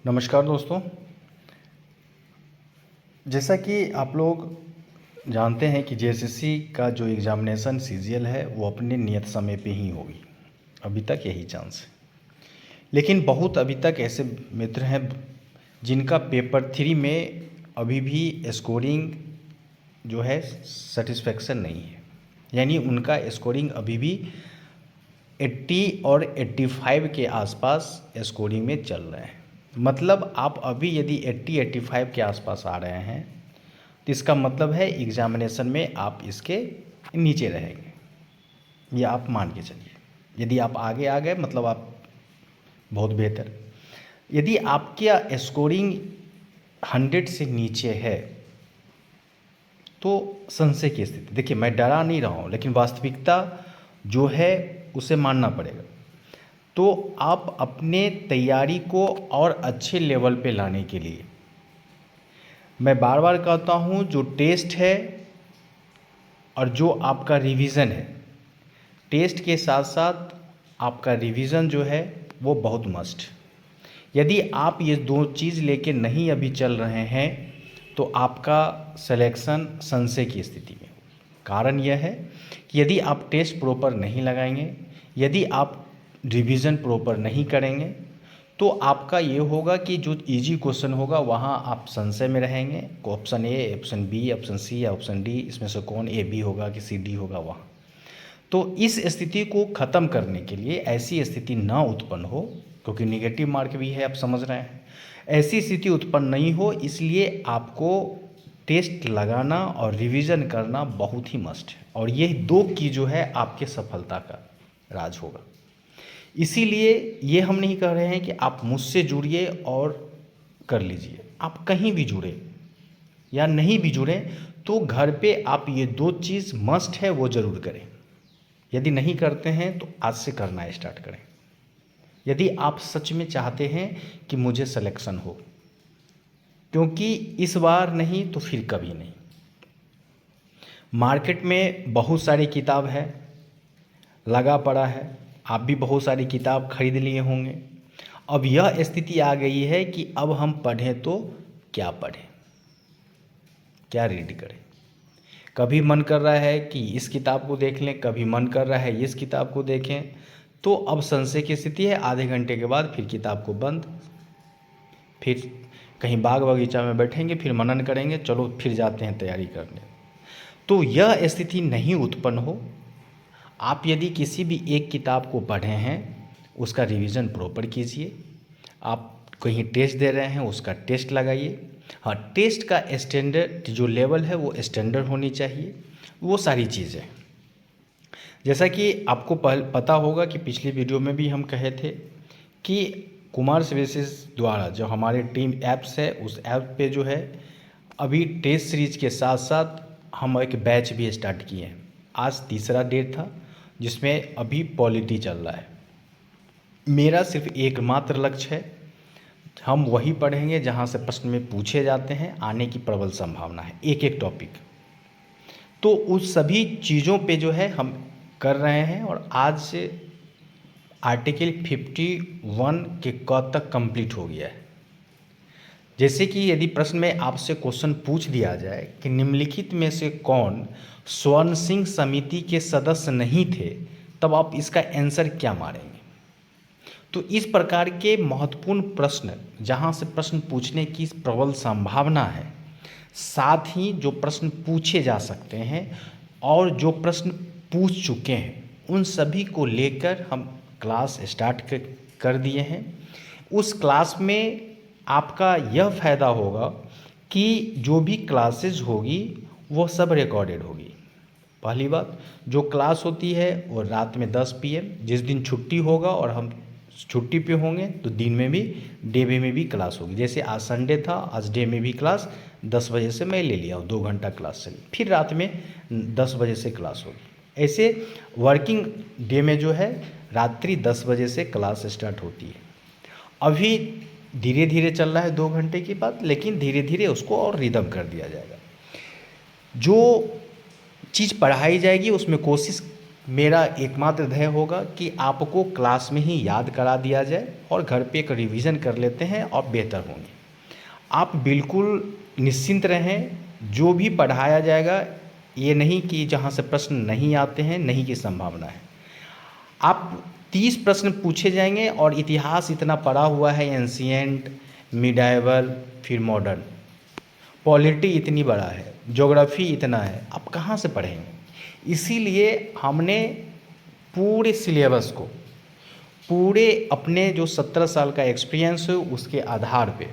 नमस्कार दोस्तों। जैसा कि आप लोग जानते हैं कि जेएसएससी का जो एग्ज़ामिनेशन सीजीएल है वो अपने नियत समय पे ही होगी। अभी तक यही चांस है, लेकिन बहुत अभी तक ऐसे मित्र हैं जिनका पेपर 3 में अभी भी स्कोरिंग जो है सेटिस्फेक्शन नहीं है, यानी उनका स्कोरिंग अभी भी 80 और 85 के आसपास स्कोरिंग में चल रहे हैं। मतलब आप अभी यदि 80-85 के आसपास आ रहे हैं तो इसका मतलब है एग्ज़ामिनेशन में आप इसके नीचे रहेंगे, ये आप मान के चलिए। यदि आप आगे आ गए मतलब आप बहुत बेहतर। यदि आपके स्कोरिंग 100 से नीचे है तो संशय की स्थिति, देखिए मैं डरा नहीं रहा हूँ, लेकिन वास्तविकता जो है उसे मानना पड़ेगा। तो आप अपने तैयारी को और अच्छे लेवल पे लाने के लिए मैं बार बार कहता हूँ, जो टेस्ट है और जो आपका रिवीज़न है, टेस्ट के साथ साथ आपका रिवीज़न जो है वो बहुत मस्ट। यदि आप ये दो चीज़ लेके नहीं अभी चल रहे हैं तो आपका सिलेक्शन संशय की स्थिति में होगी। कारण यह है कि यदि आप टेस्ट प्रॉपर नहीं लगाएंगे, यदि आप रिवीजन प्रॉपर नहीं करेंगे तो आपका ये होगा कि जो इजी क्वेश्चन होगा वहाँ आप संशय में रहेंगे। Option A, option B, option C या ऑप्शन डी, इसमें से कौन ए बी होगा कि सी डी होगा वहाँ। तो इस स्थिति को ख़त्म करने के लिए, ऐसी स्थिति ना उत्पन्न हो, क्योंकि निगेटिव मार्क भी है, आप समझ रहे हैं, ऐसी स्थिति उत्पन्न नहीं हो, इसलिए आपको टेस्ट लगाना और रिवीजन करना बहुत ही मस्ट है। और ये दो की जो है आपके सफलता का राज होगा। इसीलिए ये हम नहीं कह रहे हैं कि आप मुझसे जुड़िए और कर लीजिए। आप कहीं भी जुड़े या नहीं भी जुड़े तो घर पे आप ये दो चीज़ मस्ट है वो ज़रूर करें। यदि नहीं करते हैं तो आज से करना स्टार्ट करें, यदि आप सच में चाहते हैं कि मुझे सिलेक्शन हो, क्योंकि इस बार नहीं तो फिर कभी नहीं। मार्केट में बहुत सारी किताब है, लगा पड़ा है, आप भी बहुत सारी किताब खरीद लिए होंगे। अब यह स्थिति आ गई है कि अब हम पढ़ें तो क्या पढ़ें, क्या रीड करें। कभी मन कर रहा है कि इस किताब को देख लें, कभी मन कर रहा है इस किताब को देखें। तो अब संशय की स्थिति है, आधे घंटे के बाद फिर किताब को बंद, फिर कहीं बाग बगीचा में बैठेंगे, फिर मनन करेंगे, चलो फिर जाते हैं तैयारी करने। तो यह स्थिति नहीं उत्पन्न हो। आप यदि किसी भी एक किताब को पढ़े हैं उसका रिवीजन प्रॉपर कीजिए। आप कहीं टेस्ट दे रहे हैं उसका टेस्ट लगाइए। हाँ, टेस्ट का स्टैंडर्ड जो लेवल है वो स्टैंडर्ड होनी चाहिए, वो सारी चीज़ें। जैसा कि आपको पता होगा कि पिछली वीडियो में भी हम कहे थे कि कुमार सर्विसेज द्वारा जो हमारे टीम ऐप्स है, उस ऐप पे जो है अभी टेस्ट सीरीज के साथ साथ हम एक बैच भी स्टार्ट किए हैं। आज तीसरा डेट था जिसमें अभी पॉलिटी चल रहा है। मेरा सिर्फ एकमात्र लक्ष्य है, हम वही पढ़ेंगे जहाँ से प्रश्न में पूछे जाते हैं, आने की प्रबल संभावना है, एक एक टॉपिक। तो उस सभी चीज़ों पे जो है हम कर रहे हैं और आज से आर्टिकल 51 के क तक कंप्लीट हो गया है। जैसे कि यदि प्रश्न में आपसे क्वेश्चन पूछ दिया जाए कि निम्नलिखित में से कौन स्वर्ण सिंह समिति के सदस्य नहीं थे, तब आप इसका आंसर क्या मारेंगे। तो इस प्रकार के महत्वपूर्ण प्रश्न जहाँ से प्रश्न पूछने की प्रबल संभावना है, साथ ही जो प्रश्न पूछे जा सकते हैं और जो प्रश्न पूछ चुके हैं, उन सभी को लेकर हम क्लास स्टार्ट कर दिए हैं। उस क्लास में आपका यह फ़ायदा होगा कि जो भी क्लासेज होगी वो सब रिकॉर्डेड होगी। पहली बात, जो क्लास होती है वो रात में 10 PM, जिस दिन छुट्टी होगा और हम छुट्टी पे होंगे तो दिन में भी, डे में भी क्लास होगी। जैसे आज संडे था, आज डे में भी क्लास 10 बजे से मैं ले लिया, 2 घंटा क्लास चली, फिर रात में 10 बजे से क्लास होगी। ऐसे वर्किंग डे में जो है रात्रि 10 बजे से क्लास स्टार्ट होती है। अभी धीरे धीरे चल रहा है 2 घंटे की बात, लेकिन धीरे धीरे उसको और रिदम कर दिया जाएगा। जो चीज़ पढ़ाई जाएगी उसमें कोशिश मेरा एकमात्र ध्येय होगा कि आपको क्लास में ही याद करा दिया जाए और घर पे एक रिवीजन कर लेते हैं और बेहतर होंगे। आप बिल्कुल निश्चिंत रहें, जो भी पढ़ाया जाएगा ये नहीं कि जहाँ से प्रश्न नहीं आते हैं, नहीं की संभावना है। आप 30 प्रश्न पूछे जाएंगे और इतिहास इतना पढ़ा हुआ है, एंशिएंट, मिडाइवल, फिर मॉडर्न, पॉलिटी इतनी बड़ा है, ज्योग्राफी इतना है, आप कहाँ से पढ़ेंगे। इसीलिए हमने पूरे सिलेबस को, पूरे अपने जो 17 साल का एक्सपीरियंस है उसके आधार पे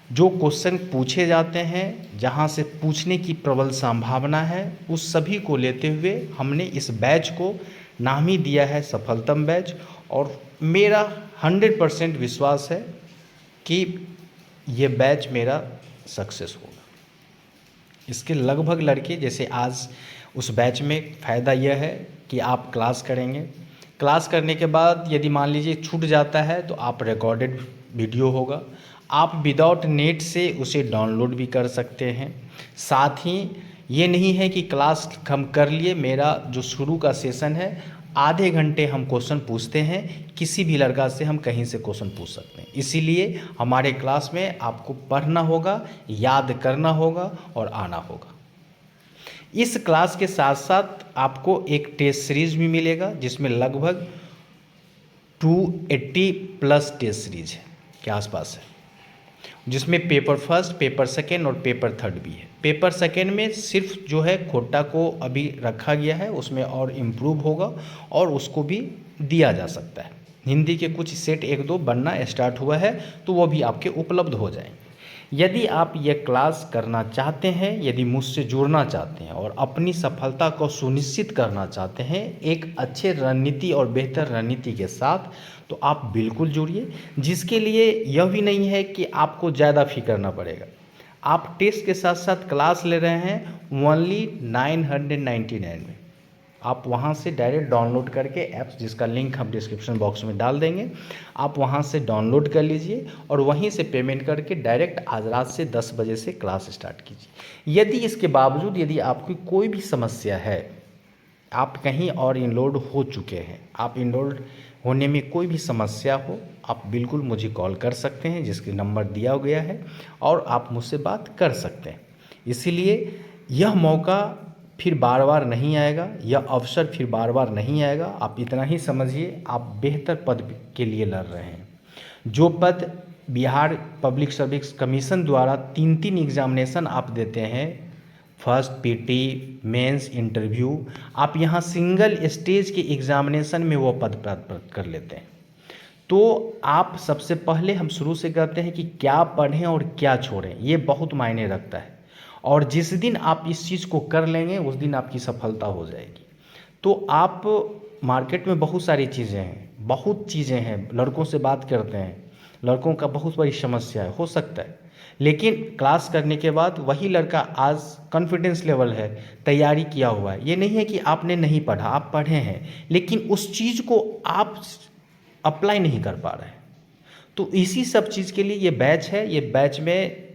जो क्वेश्चन पूछे जाते हैं, जहाँ से पूछने की प्रबल संभावना है, उस सभी को लेते हुए हमने इस बैच को नाम ही दिया है सफलतम बैच। और मेरा 100% विश्वास है कि ये बैच मेरा सक्सेस होगा। इसके लगभग लड़के, जैसे आज उस बैच में फ़ायदा यह है कि आप क्लास करेंगे, क्लास करने के बाद यदि मान लीजिए छूट जाता है तो आप रिकॉर्डेड वीडियो होगा, आप विदाउट नेट से उसे डाउनलोड भी कर सकते हैं। साथ ही ये नहीं है कि क्लास हम कर लिए, मेरा जो शुरू का सेशन है आधे घंटे हम क्वेश्चन पूछते हैं, किसी भी लड़का से हम कहीं से क्वेश्चन पूछ सकते हैं। इसीलिए हमारे क्लास में आपको पढ़ना होगा, याद करना होगा और आना होगा। इस क्लास के साथ साथ आपको एक टेस्ट सीरीज भी मिलेगा जिसमें लगभग 280 प्लस टेस्ट सीरीज है के आसपास है, जिसमें पेपर फर्स्ट, पेपर सेकेंड और पेपर थर्ड भी है। पेपर सेकेंड में सिर्फ जो है खोटा को अभी रखा गया है, उसमें और इम्प्रूव होगा और उसको भी दिया जा सकता है। हिंदी के कुछ सेट 1-2 बनना स्टार्ट हुआ है तो वो भी आपके उपलब्ध हो जाएंगे। यदि आप ये क्लास करना चाहते हैं, यदि मुझसे जुड़ना चाहते हैं और अपनी सफलता को सुनिश्चित करना चाहते हैं एक अच्छे रणनीति और बेहतर रणनीति के साथ, तो आप बिल्कुल जुड़िए। जिसके लिए यह भी नहीं है कि आपको ज़्यादा फ़ी करना पड़ेगा। आप टेस्ट के साथ साथ क्लास ले रहे हैं ओनली 999 में। आप वहाँ से डायरेक्ट डाउनलोड करके ऐप्स, जिसका लिंक हम डिस्क्रिप्शन बॉक्स में डाल देंगे, आप वहाँ से डाउनलोड कर लीजिए और वहीं से पेमेंट करके डायरेक्ट आज रात से 10 बजे से क्लास स्टार्ट कीजिए। यदि इसके बावजूद यदि आपकी कोई भी समस्या है, आप कहीं और इनरोल्ड हो चुके हैं, आप इनरोल्ड होने में कोई भी समस्या हो, आप बिल्कुल मुझे कॉल कर सकते हैं जिसके नंबर दिया गया है और आप मुझसे बात कर सकते हैं। इसीलिए यह मौका फिर बार बार नहीं आएगा, यह अवसर फिर बार बार नहीं आएगा। आप इतना ही समझिए, आप बेहतर पद के लिए लड़ रहे हैं। जो पद बिहार पब्लिक सर्विस कमीशन द्वारा 3-3 एग्जामिनेशन आप देते हैं, फर्स्ट पीटी, मेंस, इंटरव्यू, आप यहाँ सिंगल स्टेज के एग्जामिनेशन में वो पद प्राप्त कर लेते हैं। तो आप सबसे पहले हम शुरू से कहते हैं कि क्या पढ़ें और क्या छोड़ें, ये बहुत मायने रखता है। और जिस दिन आप इस चीज़ को कर लेंगे उस दिन आपकी सफलता हो जाएगी। तो आप, मार्केट में बहुत सारी चीज़ें हैं, बहुत चीज़ें हैं, लड़कों से बात करते हैं, लड़कों का बहुत बड़ी समस्या है, हो सकता है, लेकिन क्लास करने के बाद वही लड़का आज कॉन्फिडेंस लेवल है, तैयारी किया हुआ है। ये नहीं है कि आपने नहीं पढ़ा, आप पढ़े हैं, लेकिन उस चीज़ को आप अप्लाई नहीं कर पा रहे हैं। तो इसी सब चीज़ के लिए ये बैच है। ये बैच में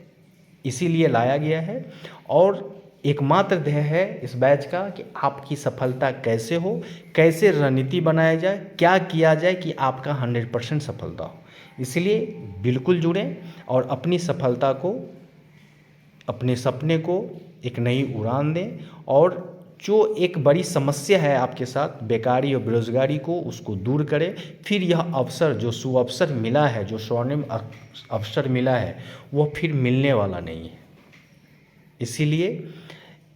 इसीलिए लाया गया है और एकमात्र ध्येय है इस बैच का कि आपकी सफलता कैसे हो, कैसे रणनीति बनाया जाए, क्या किया जाए कि आपका 100% सफलता हो। इसलिए बिल्कुल जुड़ें और अपनी सफलता को, अपने सपने को एक नई उड़ान दें और जो एक बड़ी समस्या है आपके साथ, बेकारी और बेरोजगारी को, उसको दूर करें। फिर यह अवसर, जो सुअवसर मिला है, जो स्वर्णिम अवसर मिला है, वो फिर मिलने वाला नहीं है। इसीलिए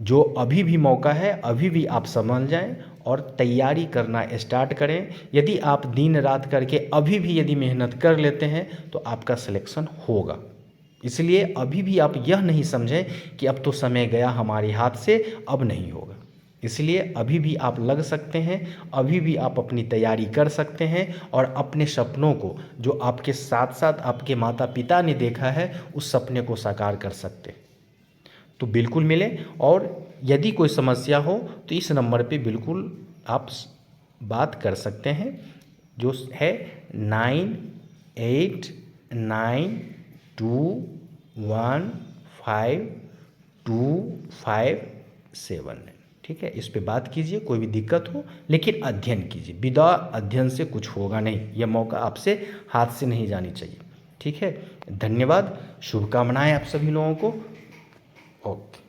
जो अभी भी मौका है, अभी भी आप समझ जाएं और तैयारी करना स्टार्ट करें। यदि आप दिन रात करके अभी भी यदि मेहनत कर लेते हैं तो आपका सिलेक्शन होगा। इसलिए अभी भी आप यह नहीं समझें कि अब तो समय गया हमारे हाथ से, अब नहीं होगा। इसलिए अभी भी आप लग सकते हैं, अभी भी आप अपनी तैयारी कर सकते हैं और अपने सपनों को, जो आपके साथ साथ आपके माता पिता ने देखा है, उस सपने को साकार कर सकते हैं। तो बिल्कुल मिलें और यदि कोई समस्या हो तो इस नंबर पे बिल्कुल आप बात कर सकते हैं, जो है 9892152557। ठीक है, इस पे बात कीजिए, कोई भी दिक्कत हो, लेकिन अध्ययन कीजिए। विदा अध्ययन से कुछ होगा नहीं, यह मौका आपसे हाथ से नहीं जानी चाहिए। ठीक है, धन्यवाद, शुभकामनाएं आप सभी लोगों को। ओके।